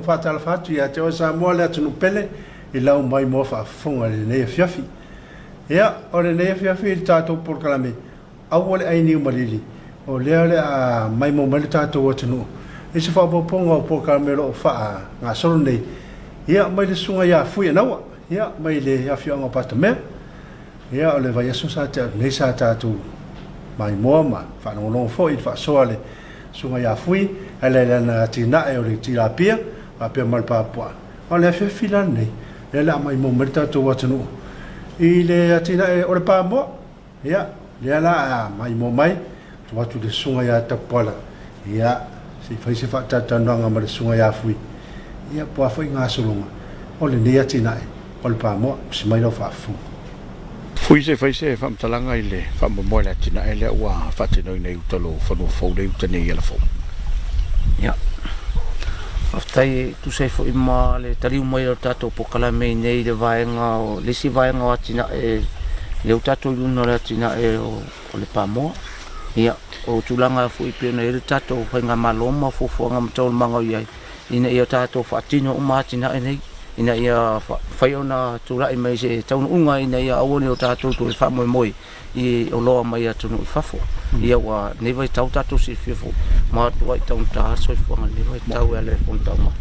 fatal fatu ya te o Samoa le tunu pele I lau mai mo fa fonga le ne fiafi ya o le ne fiafi tato por kalame awole ai ni Malili o le a mai mo mai tato o tunu e se fa ponga por kalame lo fa nga solo nei ya mai le sunga ya fui na wa ya mai le ya fi nga patame ya o le vai so sa te ne sa tato mai mo ma fa no no fo I fa so le sunga ya fui ele na tina e o le tilapia a pe mal papua o le fiafi la nei le la mai mo merta to watunu I le atina e ore pa mo ya le la mai mo mai to watu de sunga ya tapola ya si fai se fa tata nga ma sunga ya fui ya po fa nga solonga o le ne atina e ore pa mo si mai lo fa fu fui se fai se fa mtalanga ile fa mo le atina ele wa fa tino nei utalo fa no fo le utane ia la fo ya aftai tu sei fo ima le tari mai o tato po kala me nei le vaenga o le si vaenga o atina e le tato luno le atina e o le pamo ia o tulanga fo I pena e le tato fa nga maloma fo nga mtol manga ia ina ia tato fa tino o matina e nei ina ia fa ona tula I mai se tau unga ina ia awone o tato to fa moi I o loa mai atu no fafo ia wa ne vai tau tato si fifo ma tu ai tau ta so fo nga ne vai tau ele fon tau ma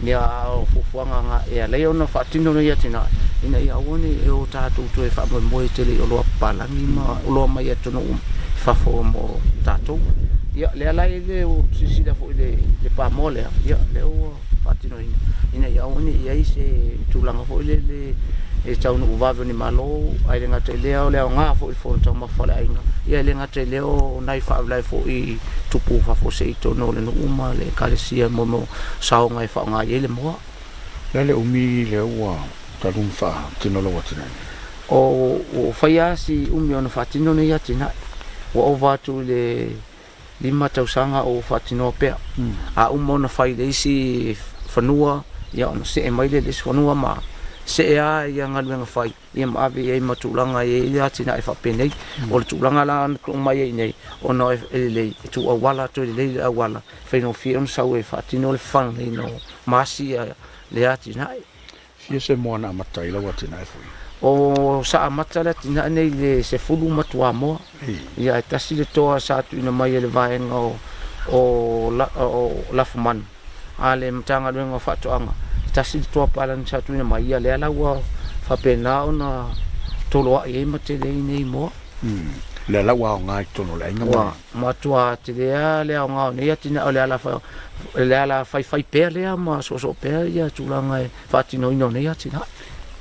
ia o fo nga ia le ona fa tino ia tina ina ia woni e o tato to fa moi tele o loa palangi ma o loa mai atu no fafo mo tato ia le ala ile o si da fo ile le pa mole ia le o fa tino ina ia woni ia se tulanga fo ile le e tau no vava ni malo ai le ngata leo le nga fo fo tau ma fala inga ia le ngata leo nai fa lai fo I tupu fa fo se to no le no uma le kalesia mo sao ngai fa nga ye le mo le umi le wa talum fa tino lo watina o fa ya si umi ona fa tino ne ya tina o ova tu le lima tau sanga o fa tino pe a umona fa le si fanua ya ona se mai le fanua ma se ia nga nga fai ia ma ave ia matulanga ia tina e fa penei o le tulanga la ko mai nei o no le tu wala to le wala fe no fi on sa we fa tino le fan no masi le atina fi se mo na matai la watina e foi o sa matala tina nei le se fulu matua mo ia tasi le to sa tu ina mai le vaenga o la fuman ale mtanga le fa toanga tasi to palan satu na mai le ala wa fa pena ona tolo ai mate le nei mo le ala wa nga tono le nga ma tua te le nga ne atina le ala fai pe le ma so pe ya tulanga fa tino ino ne atina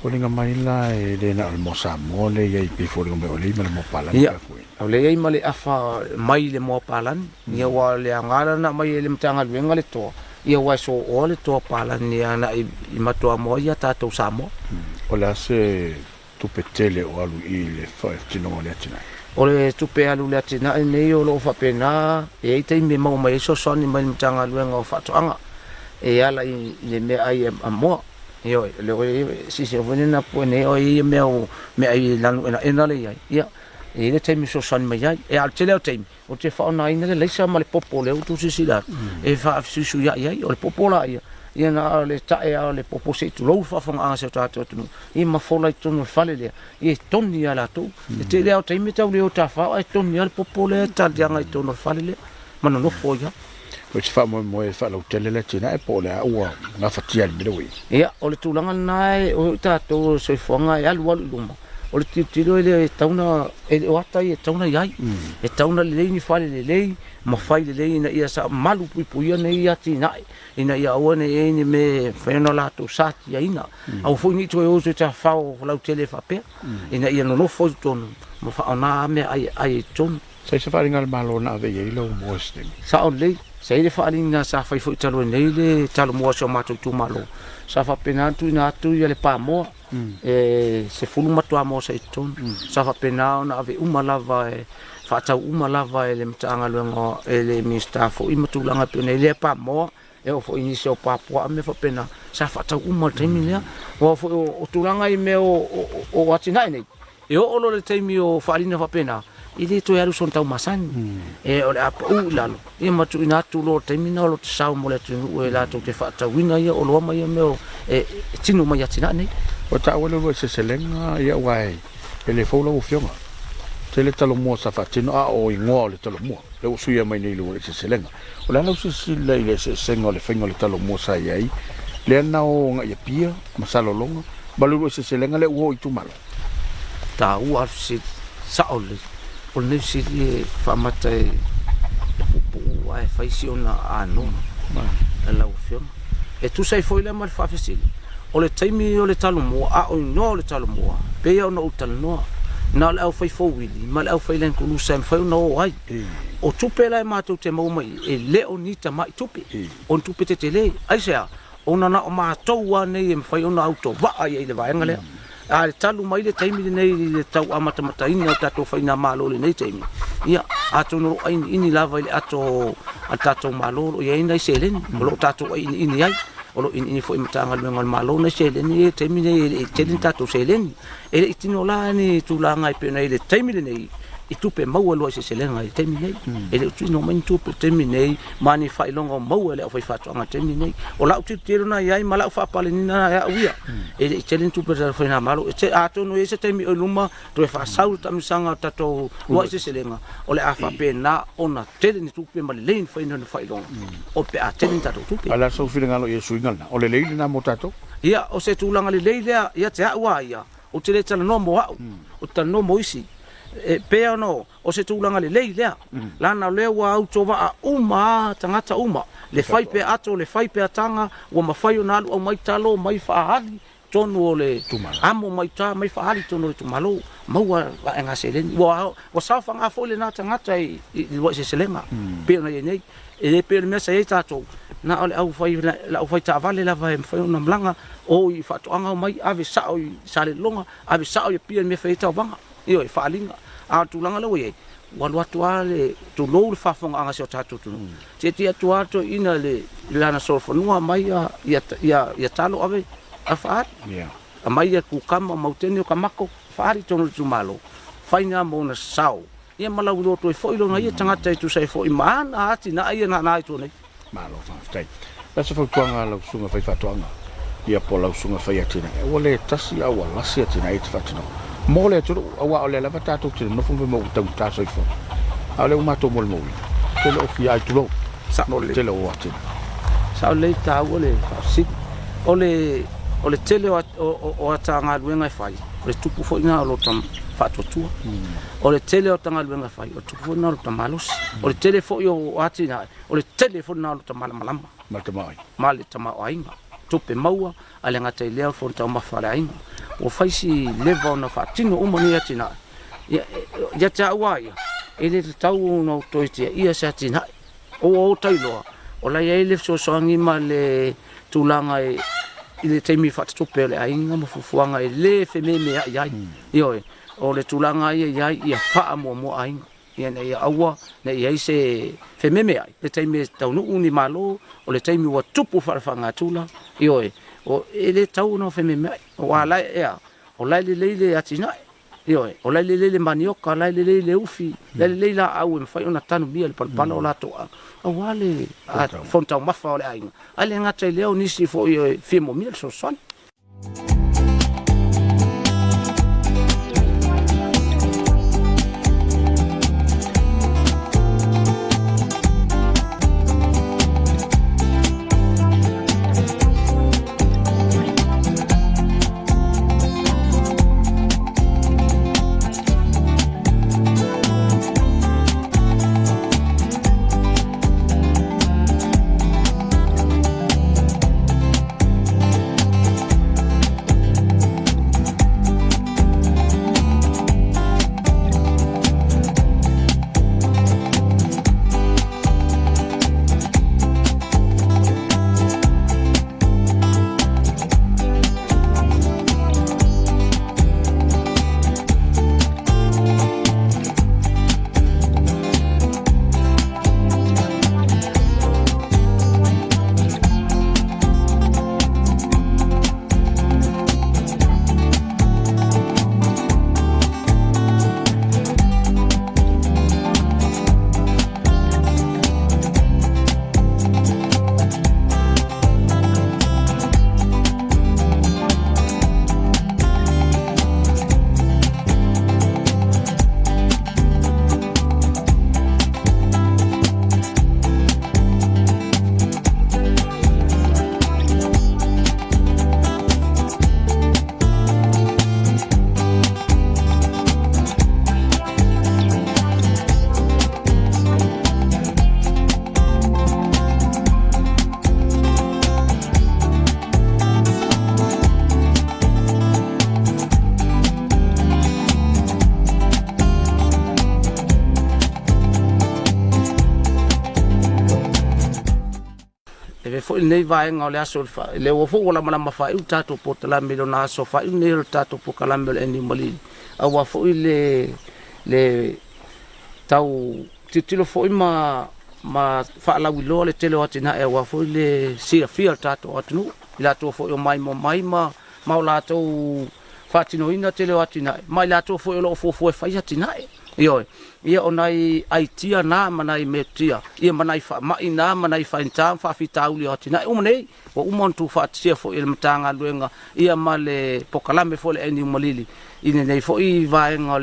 o le nga mai la e le na mo sa mo le ye pe fo le mo le mo palan ya o le ye male afa mai le mo palan ia wa le ngala na mai le mtanga le ngale to ia wa so ole to pala ni ana I matua mo ia tato Samoa o la se tu petele o alu I le fa tino le tina o le tu pe alu le tina nei o lo fa pena e te me mo mai so soni mai mtanga luenga o fa toanga e ala I le me ai amo io le si se venena pone o I me ai lanu ena le ia e le te mi so soni mai e al te le te o te fa ona ina le sa male popo le tu si la e fa su ya o le popo la ia na le tae le popo se tu lo fa fonga se tato tu I ma fola I tonu fale le e toni ala tu te le o te mi tau le o ta fa e toni al popo le ta dianga I tonu fale le ma no fo ya o te fa mo e fa lo tele le tina e po le ua na fatia le we ia o le tulanga nai o tato se fonga e alu luma o le tiro ele tauna e o ata e tauna iai e tauna le ni fale le ma fai le ina ia sa malu pui nei ia tina ina ia one e ni me feno la to sati ina au foi ni to e o se ta fa o la tele fa pe ina ia no fo ton mo fa ona me ai ton sai se fa ringa malo na ve ye lo mo ste sa o le sai le fa ringa sa fa foi talo nei le talo mo so ma tu malo sa fa penatu ina tu ia le pa mo e se fulu matua mo se ton sa fa pena ona ave umalava e fa tau umalava e le mtanga luenga e le mista fo I matulanga pena le pa mo e o fo inicio papua me fo pena sa fa tau umal temina o fo o tulanga I me o atina nei e o lo le temi o farina fa pena ile to yaru son tau masani e ole apa u lalo e matu ina tu lo termina lo tsau mo le tu e la to te fa ta wina ia o lo mai me e tinu mai atina nei o ta wale lo se selenga ia wai ele fo lo fionga te le talo mo sa fa tino a o ingo le talo mo le o suia mai nei lo se selenga o la lo se le se sengo le fengo le talo mo sa ia le na o nga ia pia masalo longa balu se selenga le o itu malo ta u ar si saole o le si fa mata o ai fa si ona ano la o fionga e tu sai foi le mal fa fesili o le taimi o le talo mo a o no le talo mo pe o no tal no na le au fai fo wili ma le au fai len kulu sem fai no ai o tupe la ma tu te mo mai e le o ni ta mai tupe on tupe te le ai sea ona na o ma to wa nei e fai ona auto va ai le vai ngale a le talu mai le taimi nei le tau amata mata ini o tato fai na malo le nei taimi ia ato no ai ini lava ile ato tato malo ia ina selen lo tato ini ai o ini foi matanga le ngal malo na selen e taimi nei selen tato selen e itino la ni tulanga i pe nei le taimi nei i tupe mau lo se selenga i taimi nei e le tino man tupe taimi nei mani fai longa mau le fai fatu anga taimi nei o la uti tiro na ia mala fa pale ni na ia uia e le selen tupe fai na malo e ato no ese taimi o luma to fa sau tamisanga tato lo se selenga o le afa pe na ona tele ni tupe mali lein fai no fai longa o pe a tele tato tupe ala so filinga lo yesu ingalna o le leile na motato ia o se tulanga le leile ia te awa ia o te le tala no mo o tala no mo isi e pea no o se tulanga le leile lana le wa auto va uma tangata uma le fai pe ato le fai pe atanga wa mafai o nalu au mai talo mai faali tonu o le amo mai ta mai faali tonu le tumalo maua va nga selen wa sa fa nga fo le na tangata i wa se selenga pe na nei e le pe me sa tato na ole au fai la au fai ta vale la vai fai una blanga o i fa to anga mai ave sa o sale longa ave sa o pe me fai ta vanga io e falinga a tulanga lo ye walu atuale tu lo fa fonga anga se tato tu te ti atuato ina le lana solfo no mai ya talo ave afa a mai ya ku kama mauteni ka mako fari tono tu malo faina mona sao ia mala ulo to fo ilo na ia tangata tu sai fo imana ati na ia na tu nei malo fa tai la se fo tuanga la sunga fai fa tuanga ia po la sunga fai atina o le tasi au la sia tina it fa tino mole tu awa ole la vata tu no fu mo ta ta so fo ale uma to mol mo te lo fi ai tu lo sa no le te lo ati sa le ta ole si ole tele o atanga luenga fai le tupu fo ina lo tam fa to tu ole tele o tanga luenga fai o tupu na lo tam malos ole tele fo yo ati na ole tele fo na lo tam malama maltamai mali tama ainga tupe maua ale ngata ile fo ta ma fara ainga o faisi leva na fatino o moni atina ya ta waia ele tau no toite ia satina o tailo o la ile so songi male tulanga ile temi fatu pele ainga mo fufuanga ile fememe ya yo o le tulanga ia fa mo ainga ia ia awa na ia se fememe ai le temi tau no uni malo o le temi wa tupu farfanga tula yo o ele tau no fememe o ala ia o la le atina yo o la le manioka la le ufi la le la au me fai una tanu bia le palpala o la to o wale a fonta mafa o le ainga ale ngata le o nisi fo yo fimo mil so son fo nei vaenga o le aso le o fo wala malama fa u tato po tala me na so fa u nei tato po kala me le Malili a wa fo le tau titilo fo ma fa la wilo le tele o tina e wa fo le sia fia tato atunu ila to fo mai ma la to fa tino ina tele o tina mai la to fo lo fo fa ya tina yo ia onai aitia na manai metia ia manai fa mai na manai fa intam fa fitauli o tina umnei o umontu fa tia fo il mtanga luenga ia male pokalame fo le Malili ine nei fo I vaenga o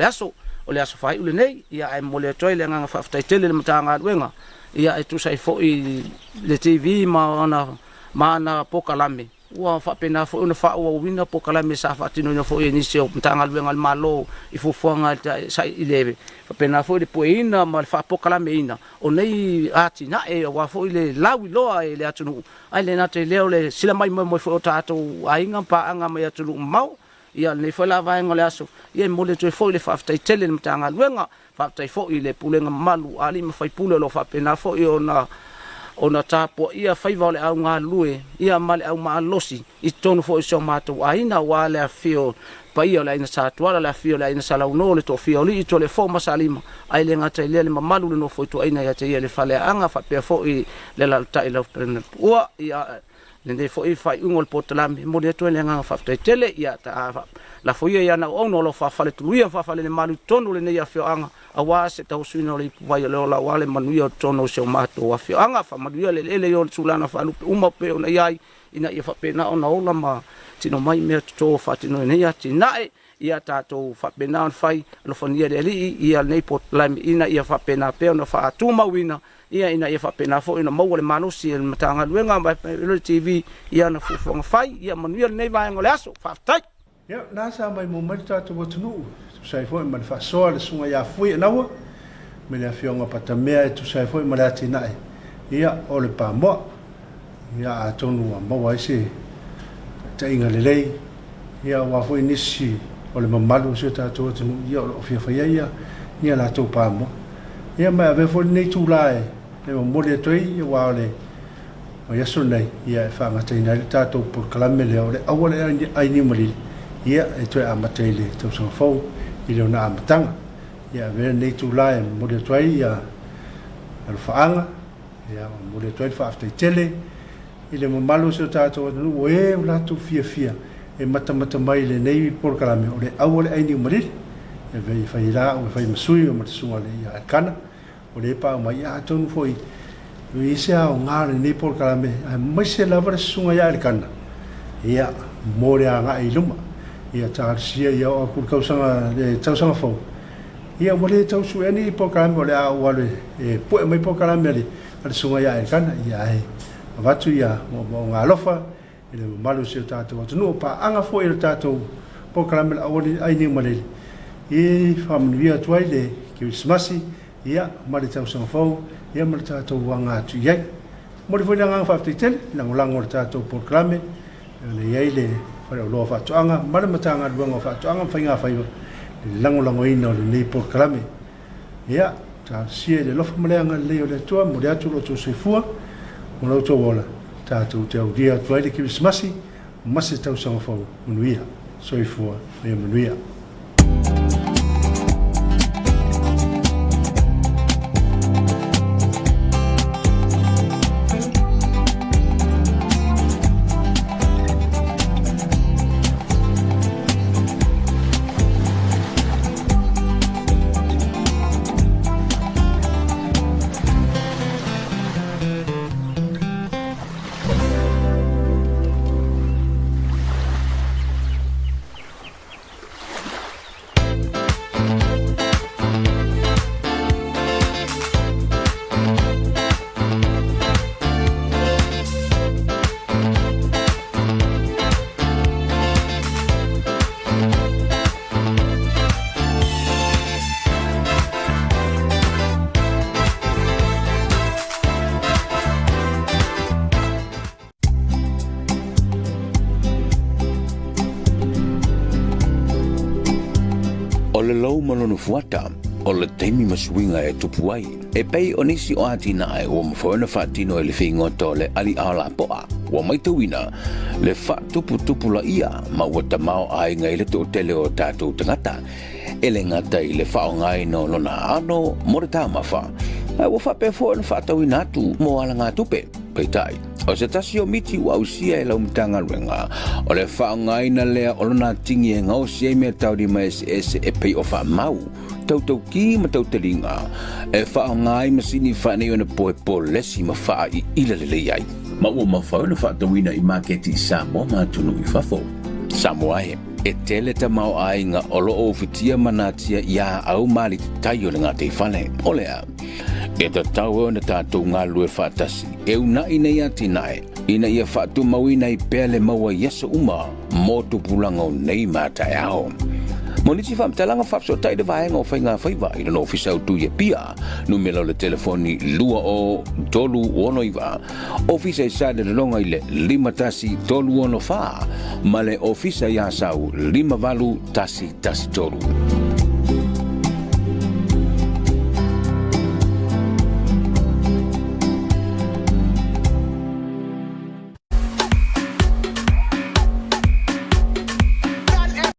le aso fai ule nei ia ai mole toi le nga fa tele le mtanga luenga ia tu sai fo le TV mana pokalame wa fa pena fo una fa o wina pokalame sa fa tino no fo ni se mtanga luenga malo I fo fonga sai ileve fa pena fo le poina ma fa pokalame ina o nei ati na e wa fo le lawi loa e le atunu ai le na te le sila mai mo fo tato ainga pa anga mai atunu mau ia le fo la vaenga le aso ia mo le toi fo le fa tele le mtanga luenga fa tai fo le pulenga malu ali ma fai pule lo fa pena fo ona tapo ia fai vale au nga lue ia male au ma losi I tonu fo so mato aina wale afio pa ia la ina sa tuala la afio la ina sala uno le to fio li to le fo masalima ai le ngata le malu le no fo to aina ia te ia le fale anga fa pe fo le la ta ila ua ia le fo fai ungol potlami mo le to le nga fa tele ia ta la fo ia na ono lo fa fale tu ia fa fale le malu tonu le ia fio anga awa se tau suina le vai le la wale manuia tono se mato wa fio anga fa manuia le yo sulana fa lu uma pe ona ia ina ia fa pe na ona ola ma tino mai me to fa tino ne ia tinae ia tato fa pe na fai lo fonia le ia nei potlami ina ia fa pe na pe ona fa tuma wina ia ina ia fa pe na fo ina mo le manusi le matanga luenga mai le TV ia na fu fai ia manuia nei vai ngole aso fa tai ia nasa mai mo mai tato wotunu sai foi ma fa so le sunga ya fui na wa me le fionga patamea tu sai foi ma la tinai ia o le pa mo ia tonu mo wa isi tainga le lei ia wa foi nisi o le mamalu se tato tu ia o fia fa ia la to pa mo ia ma ave foi nei tu lai le mo le toi ia wa le o ia so nei ia fa ma taina le tato por kalame le o le awale ai ni Malili ia e toi amatele to so fo ile na amatanga ia ve nei tu lai mo le toi ia al faanga ia mo le toi fa afte tele ile mo malo se tato no e la tu fia e mata mai le nei por kalame o le awale ai ni Malili e ve fa ira o fa masui o matsunga le ia kana o le pa mai a tonu foi i se a ngare nei por kalame mai se lava sunga ia le kana ia mo le anga I luma ia tarsia ia o kur kausanga le tausanga fo ia wale tau su ani por kalame le a wale e po mai por kalame le sunga ia le kana ia e avatu ia mo ngalofa ile malu se tato no pa anga fo ile tato por kalame le awali ai ni Malili e famia tuaile Christmasi ia mali tau sang fo ia mali tato wanga tu ia mo le foi nga fa titel lango tato por kalame le ile para lo fa tuanga mali matanga luanga fa tuanga fainga faiva lango ina le nei por kalame ia ta sie le lofa maleanga le le tua mo le atu lo tu sefua mo lo to wola tato te dia tuaile Christmasi masi tau sang fo unuia soifua me manuia O le lau malono fuata, o le teimi masuinga e tupu ai, E pei o nisi o atina ai o mawhaona whaatino e le whingo tole ali ala poa. Wa mai tawina le whaatupu la ia ma ua tamao ai ngai le to tele o tātou tangata. E le ngata i le whao ngai no lona ano mo re tā mawha. Wa whapefoa na whaatawina atu mo ala ngā tupe. Peitai. O se tasi o miti wa usia e lau mtanga ruenga. O le whao ngai na lea o lona tingi e ngau siai mea tau di mai e pei o wha mau. Tau ki ma tau telinga. E whao ngai masini whanei o na poe po lesi ma wha I ila lele iai. Ma ua mawhau na whaatawina I maketi Samoa ma tunu I whafo. Samoa he. E tele ta mau ai nga olo o fitia manatia ia au mali tai o le ngā te whane. O lea. E ta tau o na tātou ngā lue whaatasi. E una ina ia tinae. Ina ia whaatu mawina I pele maua yasa uma. Mo tupulanga o nei mātai ao. Moniti whamtalanga whapso tai de vaenga o whainga whaiva I lana ofisa au tuia pia. Numero le telefoni lua o tolu ono iwa. Ofisa I sa de longa I le 5 tasi tolu ono wha. Ma le ofisa I asau 5 valu tasi tolu.